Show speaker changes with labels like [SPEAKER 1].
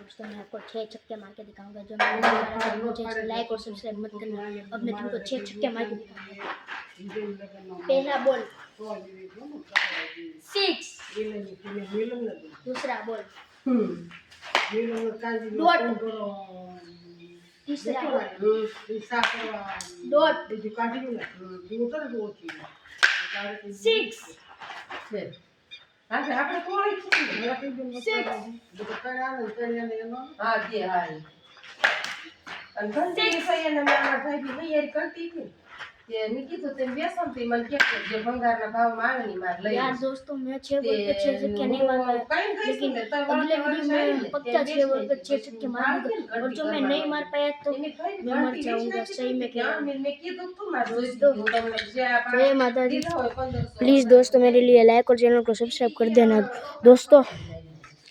[SPEAKER 1] दोस्तों मैं आपको 6 छक्के मार के दिखाऊंगा। जो मैंने मुझे लाइक और सब्सक्राइब मत करना। अब मैं तुमको 6 छक्के मार के दिखाऊंगा। पहला बॉल 6, दूसरा बॉल डॉट, तीसरा बॉल डॉट 6
[SPEAKER 2] આપણે કોળી છે હા જે હા અને ઘંટી ફઈને મારા ભાઈ બી તૈયારી કરતી હતી તે મેં કીધું તેમ બેસમતી મને કે જે ભંગારના ભાવમાં આવે ને માર લઈ
[SPEAKER 1] यार दोस्तों मैं 6 बॉल पे 6 छक्के नहीं मार पाया, लेकिन अगले वीडियो में पक्का 6 बॉल पे 6 छक्के मारूंगा। और जो मैं नहीं मार पाया तो मैं मर जाऊंगा। सही में कह रहा हूं।
[SPEAKER 2] મેં કીધું તું માર दोस्तों જે આપણે
[SPEAKER 1] जय माता दी।
[SPEAKER 2] દીધા હોય 1500
[SPEAKER 1] प्लीज़ दोस्तों मेरे लिए लाइक और चैनल को सब्सक्राइब कर देना दोस्तों।